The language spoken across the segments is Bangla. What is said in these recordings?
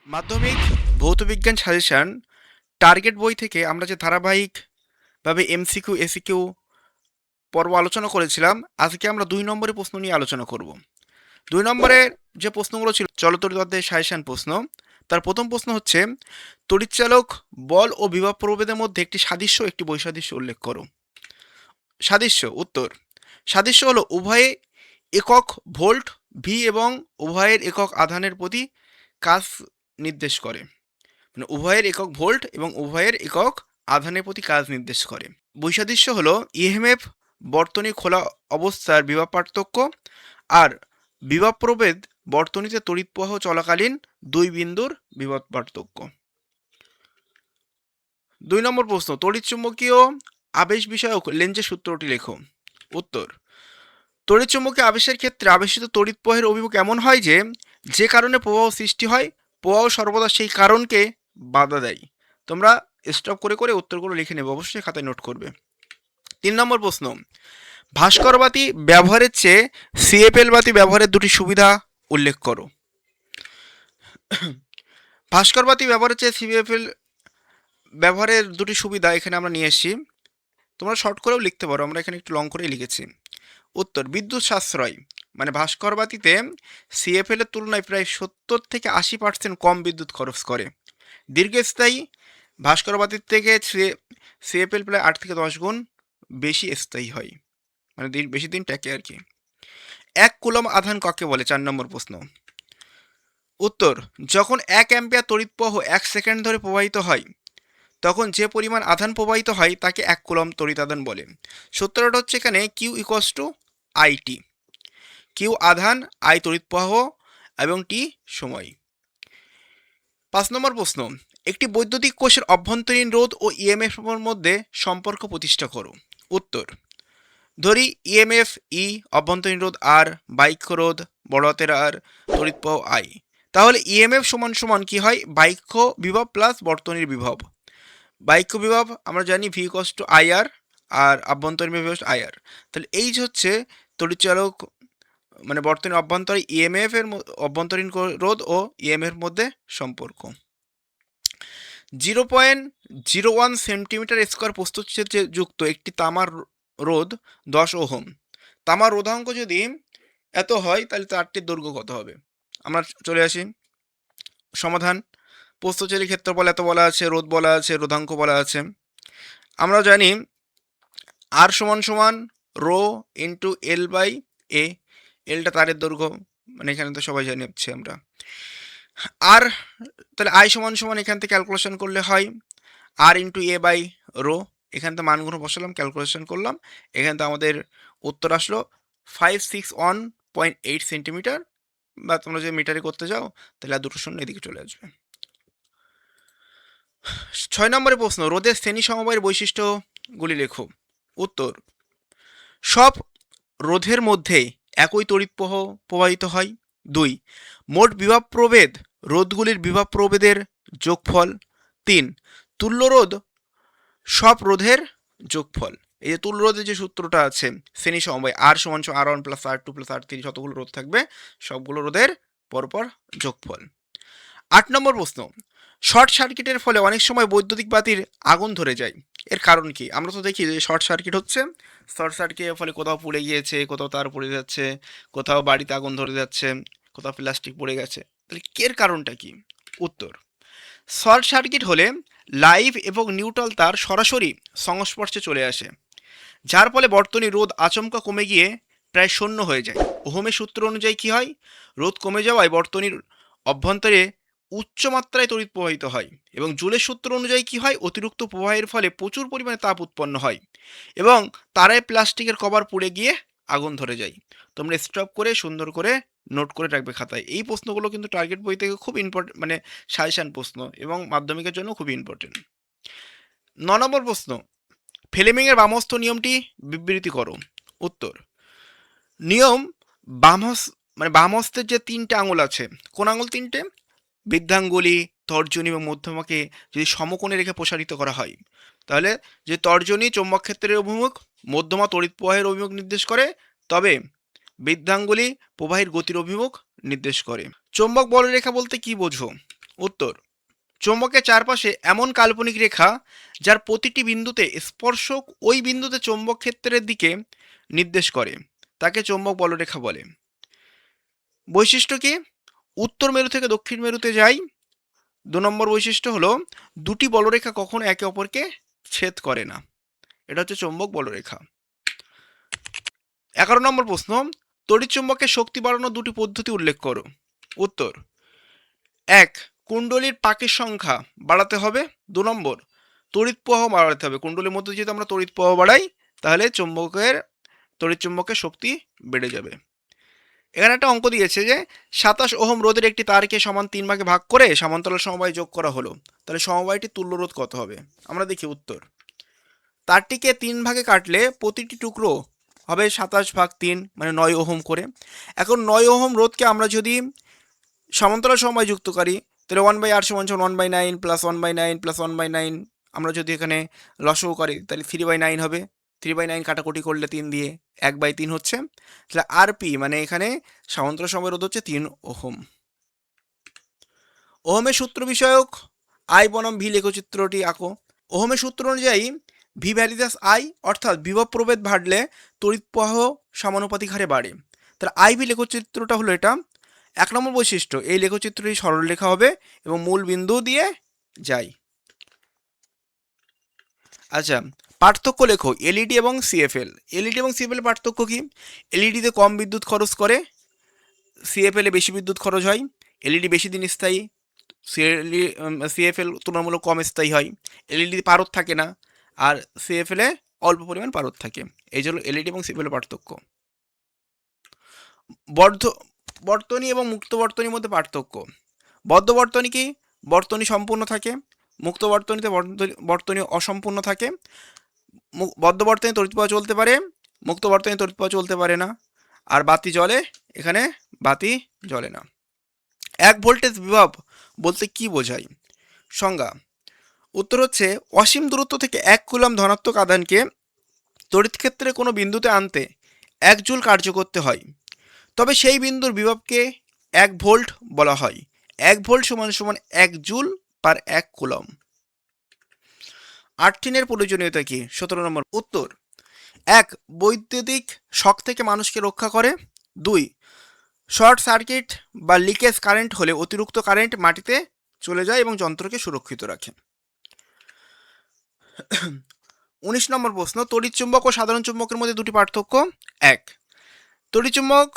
মাধ্যমিক ভৌতবিজ্ঞান সাজেশন টার্গেট বই থেকে আমরা যে ধারাবাহিকভাবে এমসিকিউ এসিকিউ পর্ব আলোচনা করেছিলাম, আজকে আমরা 2 নম্বরের প্রশ্ন নিয়ে আলোচনা করব। 2 নম্বরের যে প্রশ্নগুলো ছিল চলতরিৎ অধ্যায়ের সাজেশন প্রশ্ন। তার প্রথম প্রশ্ন হচ্ছে, তড়িৎচালক বল ও বিভব প্রভেদের মধ্যে একটি সাদৃশ্য একটি বৈসাদৃশ্য উল্লেখ করো। সাদৃশ্য উত্তর, সাদৃশ্য হলো উভয়ে একক ভোল্ট ভি এবং উভয়ের একক আধানের প্রতি কাজ নির্দেশ করে। মানে উভয়ের একক ভোল্ট এবং উভয়ের একক আধানের প্রতি কাজ নির্দেশ করে। বৈসাদৃশ্য হলো ইএমএফ বর্তনী খোলা অবস্থার বিভব পার্থক্য আর বিভব প্রভেদ বর্তনীতে তড়িৎ প্রবাহ চলাকালীন দুই বিন্দুর বিভব পার্থক্য। 2 নম্বর প্রশ্ন, তড়িৎচুম্বকীয় আবেশ বিষয়ক লেঞ্জের সূত্রটি লেখো। উত্তর, তড়িৎচুম্বকীয় আবেশের ক্ষেত্রে আবেশিত তড়িৎ প্রবাহের অভিমুখ এমন হয় যে কারণে প্রবাহ সৃষ্টি হয়, প্রবাহ সর্বদা সেই কারণকে বাধা দেয়। তোমরা স্টপ করে করে উত্তরগুলো লিখে নেবে, অবশ্যই খাতায় নোট করবে। 3 নম্বর প্রশ্ন, ভাস্কর বাতি ব্যবহারের চেয়ে সিএফএল বাতি ব্যবহারের দুটি সুবিধা উল্লেখ করো। ভাস্কর বাতি ব্যবহারের চেয়ে সিএফএল ব্যবহারের দুটি সুবিধা এখানে আমরা নিয়ে এসেছি, তোমরা শর্ট করেও লিখতে পারো, আমরা এখানে একটু লং করেই লিখেছি। উত্তর, বিদ্যুৎ সাশ্রয়, মানে ভাস্কর বাতিতে সিএফএল এর তুলনায় প্রায় 70 থেকে 80% কম বিদ্যুৎ খরচ করে। দীর্ঘস্থায়ী, ভাস্কর বাতির থেকে সিএফএল প্রায় 8 থেকে 10 গুণ বেশি স্থায়ী হয়, মানে বেশি দিন টেকে আর কি। 1 কুলম আধান কাকে বলে? 4 নম্বর প্রশ্ন। উত্তর, যখন 1 অ্যাম্পিয়ার তড়িৎ প্রবাহ 1 সেকেন্ড ধরে প্রবাহিত হয় তখন যে পরিমাণ আধান প্রবাহিত হয় তাকে 1 কুলম তড়িৎ আধান বলে। সূত্রটা হচ্ছে এখানে Q equals to IT. Q আধান, আই তড়িৎ প্রবাহ এবং টি সময়। 5 নম্বর প্রশ্ন, একটি বৈদ্যুতিক কোষের অভ্যন্তরীণ রোধ ও ইএমএফ এর মধ্যে সম্পর্ক প্রতিষ্ঠা করো। উত্তর, ধরি ইএমএফ ই, অভ্যন্তরীণ রোধ আর, বাহ্য রোধ বড় হাতের আর, তড়িৎ প্রবাহ আই। তাহলে ইএমএফ সমান সমান কি হয়? বাহ্য বিভব প্লাস বর্তনীর বিভব। বাহ্য বিভব আমরা জানি ভি ইকুয়ালস টু আইআর, আর আভ্যন্তরীণ বিভব আইআর। তাহলে এই যে হচ্ছে তড়িৎচালক মানে বর্তনীর অভ্যন্তরে ইএমএফ এর অভ্যন্তরীণ রোধ ও ইএমএফ এর মধ্যে সম্পর্ক। 0.01 সেন্টিমিটার স্কোয়ার প্রস্থচ্ছেদে যুক্ত একটি তামার রোধ 10 ওহম। তামার রোধাঙ্ক যদি এত হয় তাহলে তারটির দৈর্ঘ্য কত হবে? আমরা চলে আসি সমাধান। প্রস্থচ্ছেদের ক্ষেত্রফল এত বলা আছে, রোধ বলা আছে, রোধাঙ্ক বলা আছে। আমরা জানি আর সমান সমান রো ইন্টু এল বাই এ। এলটা তারের দৈর্ঘ্য, মানে এখানে তো সবাই জানি হচ্ছে আমরা। আর তাহলে আই সমান সমান এখান থেকে ক্যালকুলেশন করলে হয় আর ইন্টু এ বাই রো। এখান থেকে মানগুলো বসালাম, ক্যালকুলেশন করলাম, এখান থেকে আমাদের উত্তর আসলো 561.8 সেন্টিমিটার। বা তোমরা যদি মিটারে করতে যাও তাহলে আর দুটো শূন্য এদিকে চলে আসবে। 6 নম্বরের প্রশ্ন, রোধের শ্রেণী সমবায়ের বৈশিষ্ট্যগুলি লেখো। উত্তর, সব রোধের মধ্যে একই তড়িৎ প্রবাহিত হয়। 2, মোট বিভব প্রভেদ রোধগুলির বিভব প্রভেদের যোগফল। 3, তুল্য রোধ সব রোধের যোগফল। এই যে তুল্য রোধের যে সূত্রটা আছে শ্রেণী সমবায়, আর সমান সমান আর ওয়ান প্লাস আর টু প্লাস আর থ্রি, যতগুলো রোধ থাকবে সবগুলো রোধের পরপর যোগফল। 8 নম্বর প্রশ্ন, শর্ট সার্কিটের ফলে অনেক সময় বৈদ্যুতিক বাতির আগুন ধরে যায়, এর কারণ কি? আমরা তো দেখি যে শর্ট সার্কিট হচ্ছে, শর্ট সার্কিটের ফলে কোথাও পুড়ে গিয়েছে, কোথাও তার পড়ে যাচ্ছে, কোথাও বাড়িতে আগুন ধরে যাচ্ছে, কোথাও প্লাস্টিক পড়ে গেছে। তাহলে এর কারণটা কি? উত্তর, শর্ট সার্কিট হলে লাইভ এবং নিউট্রাল তার সরাসরি সংস্পর্শে চলে আসে, যার ফলে বর্তনী রোধ আচমকা কমে গিয়ে প্রায় শূন্য হয়ে যায়। ওহমের সূত্র অনুযায়ী কি হয়? রোধ কমে যাওয়ায় বর্তনীর অভ্যন্তরে উচ্চ মাত্রায় তড়িৎ প্রবাহিত হয়, এবং জুলের সূত্র অনুযায়ী কি হয়? অতিরিক্ত প্রবাহের ফলে প্রচুর পরিমাণে তাপ উৎপন্ন হয় এবং তারায় প্লাস্টিকের কভার পুড়ে গিয়ে আগুন ধরে যায়। তোমরা স্টপ করে সুন্দর করে নোট করে রাখবে খাতায়। এই প্রশ্নগুলো কিন্তু টার্গেট বই থেকে খুব ইম্পর্টেন্ট, মানে সাজেশন প্রশ্ন, এবং মাধ্যমিকের জন্য খুব ইম্পর্টেন্ট। 9 নম্বর প্রশ্ন, ফ্লেমিংয়ের বামহস্ত নিয়মটি বিবৃতি করো। উত্তর, নিয়ম বামহস্তের যে 3টে আঙুল আছে, কোন আঙুল 3টে? বৃদ্ধাঙ্গুলি, তর্জনী এবং মধ্যমাকে যদি সমকোণে রেখে প্রসারিত করা হয়, তাহলে যে তর্জনী চৌম্বক ক্ষেত্রের অভিমুখ, মধ্যমা তড়িৎ প্রবাহের অভিমুখ নির্দেশ করে, তবে বৃদ্ধাঙ্গুলি প্রবাহের গতির অভিমুখ নির্দেশ করে। চৌম্বক বলরেখা বলতে কি বোঝো? উত্তর, চৌম্বকের চারপাশে এমন কাল্পনিক রেখা যার প্রতিটি বিন্দুতে স্পর্শক ওই বিন্দুতে চৌম্বক ক্ষেত্রের দিকে নির্দেশ করে তাকে চৌম্বক বলরেখা বলে। বৈশিষ্ট্য কি? উত্তর মেরু থেকে দক্ষিণ মেরুতে যায়। 2 নম্বর বৈশিষ্ট্য হলো দুটি বলরেখা কখনো একে অপরকে ছেদ করে না। এটা হচ্ছে চৌম্বক বলরেখা। 11 নম্বর প্রশ্ন, তড়িৎচুম্বকের শক্তি বাড়ানোর দুটি পদ্ধতি উল্লেখ করো। উত্তর, 1. কুণ্ডলীর পাকের সংখ্যা বাড়াতে হবে। 2 নম্বর, তড়িৎ প্রবাহ বাড়াতে হবে। কুণ্ডলীর মধ্যে যদি আমরা তড়িৎ প্রবাহ বাড়াই তাহলে তড়িৎচুম্বকের শক্তি বেড়ে যাবে। এখানে একটা অঙ্ক দিয়েছে যে 27 ওহম রোধের একটি তারকে সমান 3 ভাগে ভাগ করে সমান্তরাল সমবায় যোগ করা হলো, তাহলে সমবায়টির তুল্য রোধ কত হবে? আমরা দেখি উত্তর। তারটিকে 3 ভাগে কাটলে প্রতিটি টুকরো হবে 27/3 মানে 9 ওহম করে। এখন 9 ওহম রোধকে আমরা যদি সমান্তরাল সমবায় যুক্ত করি তাহলে 1/r = 1/9 + 1/9 + 1/9, আমরা যদি এখানে লসও করি তাহলে 3/9 হবে। 3/9 কাটাকুটি করলে 3 দিয়ে 1/3 হচ্ছে। তাহলে আরপি মানে এখানে সমান্তরাল সমবায় রোধ হচ্ছে 3 ওহম। ওহমের সূত্র বিষয়ক আই বনাম ভি লেখচিত্রটি আঁকো। ওহমের সূত্র অনুযায়ী ভি ভ্যারিজাস আই অর্থাৎ বিভব প্রভেদ বাড়লে তড়িৎ প্রবাহ সমানুপাতিক হারে বাড়ে। তাহলে আই ভি লেখচিত্রটা হলো এটা। 1 নম্বর বৈশিষ্ট্য, এই লেখচিত্রটি সরলরেখা হবে এবং মূল বিন্দু দিয়ে যায়। আচ্ছা, পার্থক্য লেখো এলইডি এবং সিএফএল। এলইডি এবং সিএফএল পার্থক্য কি? এলইডিতে কম বিদ্যুৎ খরচ করে, সিএফএলে বেশি বিদ্যুৎ খরচ হয়। এলইডি বেশি দিন স্থায়ী, সিএফএল তুলনামূলক কম স্থায়ী হয়। এলইডি পারদ থাকে না আর সিএফএলে অল্প পরিমাণ পারদ থাকে। এই জন্য এলইডি এবং সিএফএল পার্থক্য। বর্তনী এবং মুক্ত বর্তনীর মধ্যে পার্থক্য। বদ্ধ বর্তনী কি? বর্তনী সম্পূর্ণ থাকে। মুক্ত বর্তনীতে বর্তনী অসম্পূর্ণ থাকে। বদ্ধ বর্তনী তড়িৎ প্রবাহ চলতে পারে, মুক্ত বর্তনী তড়িৎ প্রবাহ চলতে পারে না। আর বাতি জ্বলে, এখানে বাতি জ্বলে না। 1 ভোল্টেজ বিভব বলতে কি বোঝায়? সংজ্ঞা। উত্তর হচ্ছে অসীম দূরত্ব থেকে 1 কুলম্ব ধনাত্মক আধানকে তড়িৎ ক্ষেত্রে কোনো বিন্দুতে আনতে 1 জুল কার্য করতে হয়, তবে সেই বিন্দুর বিভবকে 1 ভোল্ট বলা হয়। 1 ভোল্ট = 1 জুল পার 1 কুলম্ব। আর্থিনের প্রয়োজনীয়তা কি? 17 নম্বর উত্তর, 1. বৈদ্যুতিক শক থেকে মানুষকে রক্ষা করে। 2. শর্ট সার্কিট বা লিকেজ কারেন্ট হলে অতিরিক্ত কারেন্ট মাটিতে চলে যায় এবং যন্ত্রকে সুরক্ষিত রাখে। 19 নম্বর প্রশ্ন, তড়িৎচুম্বক ও সাধারণ চুম্বকের মধ্যে দুটি পার্থক্য। 1. তড়িৎচুম্বক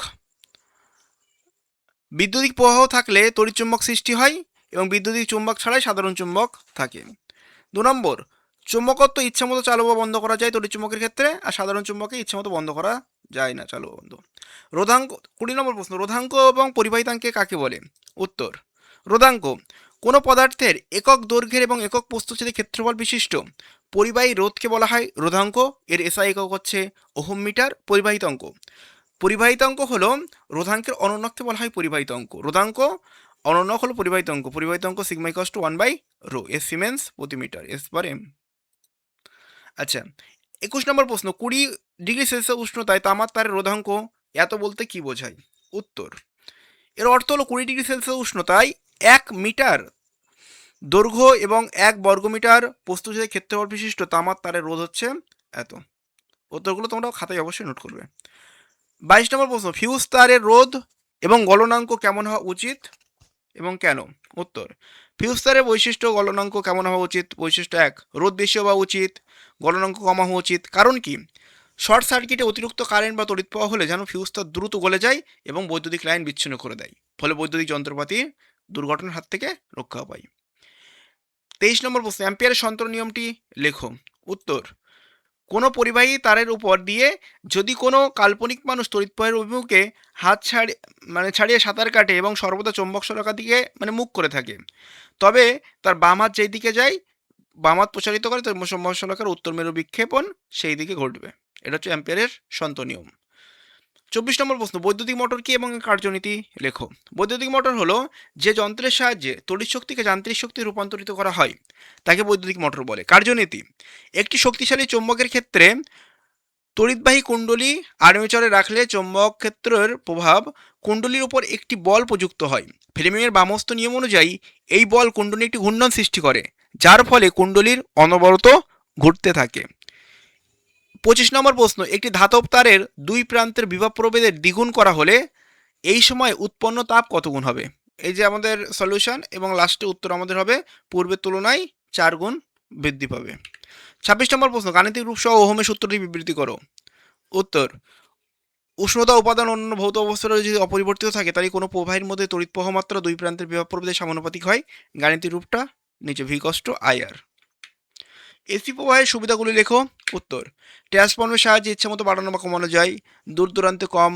বিদ্যুতিক প্রবাহ থাকলে তড়িৎচুম্বক সৃষ্টি হয় এবং বিদ্যুতিক চুম্বক ছাড়াই সাধারণ চুম্বক থাকে। 2 নম্বর, চুম্বকত্ব ইচ্ছামতো চালু বা বন্ধ করা যায় তড়িৎচুম্বকের ক্ষেত্রে, আর সাধারণ চুম্বকে ইচ্ছামতো বন্ধ করা যায় না, চালু বা বন্ধ। রোধাঙ্ক। 20 নম্বর প্রশ্ন, রোধাঙ্ক এবং পরিবাহিতাঙ্কে কাকে বলে? উত্তর, রোধাঙ্ক কোনো পদার্থের একক দৈর্ঘ্যের এবং একক প্রস্থচ্ছেদের ক্ষেত্রফল বিশিষ্ট পরিবাহী রোধকে বলা হয় রোধাঙ্ক। এর এসআই একক হচ্ছে ওহম মিটার। পরিবাহিতাঙ্ক হলো রোধাঙ্কের অনুর্ণককে বলা হয় পরিবাহিতাঙ্ক। রোধাঙ্ক অনুর্ণক হলো পরিবাহিতাঙ্ক। পরিবাহিতাঙ্ক সিগমা = 1/ρ, এস সিমেন্স প্রতি মিটার, S/m। আচ্ছা, 21 নম্বর প্রশ্ন, 20 ডিগ্রি সেলসিয়াস উষ্ণতায় তামার তারের রোধাঙ্ক এত বলতে কি বোঝায়? উত্তর, এর অর্থ হলো 20 ডিগ্রি সেলসিয়াস উষ্ণতায় 1 মিটার দৈর্ঘ্য এবং 1 বর্গমিটার প্রস্থচ্ছেদের ক্ষেত্রফল বিশিষ্ট তামার তারের রোধ হচ্ছে এত। উত্তরগুলো তোমরা খাতায় অবশ্যই নোট করবে। 22 নম্বর প্রশ্ন, ফিউজ তারের রোধ এবং গলনাঙ্ক কেমন হওয়া উচিত এবং কেন? উত্তর, ফিউজ তারের বৈশিষ্ট্য গলনাঙ্ক কেমন হওয়া উচিত? বৈশিষ্ট্য 1, রোধ বেশি হওয়া উচিত, গলনাঙ্ক কম হওয়া উচিত। কারণ কি? শর্ট সার্কিটে অতিরিক্ত কারেন্ট বা তড়িৎ প্রবাহ হলে যেন ফিউজ তার দ্রুত গলে যায় এবং বৈদ্যুতিক লাইন বিচ্ছিন্ন করে দেয়, ফলে বৈদ্যুতিক যন্ত্রপাতির দুর্ঘটনার হাত থেকে রক্ষা পায়। 23 নম্বর প্রশ্ন, অ্যাম্পিয়ারের সন্তরণ নিয়মটি লেখো। উত্তর, কোনো পরিবাহী তারের উপর দিয়ে যদি কোনো কাল্পনিক মানুষ তড়িৎ প্রবাহের অভিমুখে হাত ছাড়িয়ে সাঁতার কাটে এবং সর্বদা চৌম্বক সরকার দিকে মুখ করে থাকে, তবে তার বাম হাত যেই দিকে যায়, বাম হাত প্রসারিত করে চৌম্বক সরকার উত্তর মেরু বিক্ষেপণ সেই দিকে ঘটবে। এটা হচ্ছে অ্যাম্পিয়ারের সন্তরণ নিয়ম। 24 নম্বর প্রশ্ন, বৈদ্যুতিক মোটর কি এবং কার্যনীতি লেখো। বৈদ্যুতিক মোটর হলো যে যন্ত্রের সাহায্যে তড়িৎ শক্তিকে যান্ত্রিক শক্তি রূপান্তরিত করা হয় তাকে বৈদ্যুতিক মোটর বলে। কার্যনীতি, একটি শক্তিশালী চৌম্বকের ক্ষেত্রে তড়িৎবাহী কুণ্ডলী আর্মেচারে রাখলে চৌম্বক ক্ষেত্রের প্রভাব কুণ্ডলীর উপর একটি বল প্রযুক্ত হয়। ফ্লেমিংয়ের বামস্ত নিয়ম অনুযায়ী এই বল কুণ্ডলী একটি ঘূর্ণন সৃষ্টি করে, যার ফলে কুণ্ডলীর অনবরত ঘুরতে থাকে। 25 নম্বর প্রশ্ন, একটি ধাতব তারের দুই প্রান্তের বিভব প্রভেদের দ্বিগুণ করা হলে এই সময় উৎপন্ন তাপ কত গুণ হবে? এই যে আমাদের সলিউশন, এবং লাস্টে উত্তর আমাদের হবে পূর্বের তুলনায় 4 গুণ বৃদ্ধি পাবে। 26 নম্বর প্রশ্ন, গাণিতিক রূপ সহ ওহমের সূত্রটি বিবৃতি করো। উত্তর, উষ্ণতা উপাদান অন্য ভৌত অবস্থার যদি অপরিবর্তিত থাকে তাহলে কোনো প্রবাহের মধ্যে তড়িৎ প্রবাহ মাত্রা দুই প্রান্তের বিভব প্রভেদের সমানুপাতিক হয়। গাণিতিক রূপটা নিচে ভি কষ্ট আইআর। এসি প্রবাহের সুবিধাগুলি লেখো। উত্তর, ট্রান্সফর্মের সাহায্যে ইচ্ছামতো বাড়ানো বা কমানো যায়। দূর দূরান্তে কম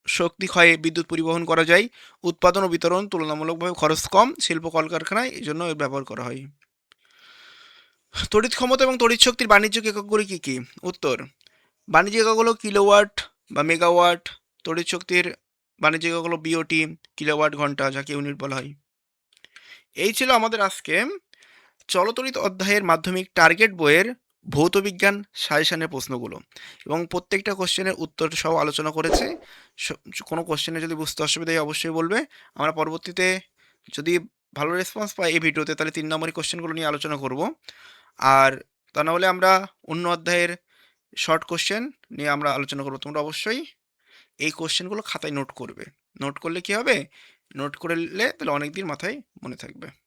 শক্তি ক্ষয়ে বিদ্যুৎ পরিবহন করা যায়। উৎপাদন ও বিতরণ তুলনামূলকভাবে খরচ কম। শিল্প কলকারখানায় এই জন্য এর ব্যবহার করা হয়। তড়িৎ ক্ষমতা এবং তড়িৎ শক্তির বাণিজ্যিক এককগুলি কী কী? উত্তর, বাণিজ্যিক একক হলো কিলোওয়াট বা মেগাওয়াট। তড়িৎ শক্তির বাণিজ্যিক একক হলো বিওটি, কিলোওয়াট ঘন্টা, যাকে ইউনিট বলা হয়। এই ছিল আমাদের আজকে চলতড়িৎ অধ্যায়ের মাধ্যমিক টার্গেট বইয়ের ভৌতবিজ্ঞান সাজেশনের প্রশ্নগুলো, এবং প্রত্যেকটা কোশ্চেনের উত্তর সহ আলোচনা করেছে। কোনো কোশ্চেনে যদি বুঝতে অসুবিধা হয় অবশ্যই বলবে। আমরা পরবর্তীতে যদি ভালো রেসপন্স পাই এই ভিডিওতে তাহলে 3 নম্বরের কোশ্চেনগুলো নিয়ে আলোচনা করব। আর তা না হলে আমরা অন্য অধ্যায়ের শর্ট কোশ্চেন নিয়ে আমরা আলোচনা করবো। তোমরা অবশ্যই এই কোশ্চেনগুলো খাতায় নোট করবে। নোট করলে কি হবে? নোট করলে তাহলে অনেক দিন মাথায় মনে থাকবে।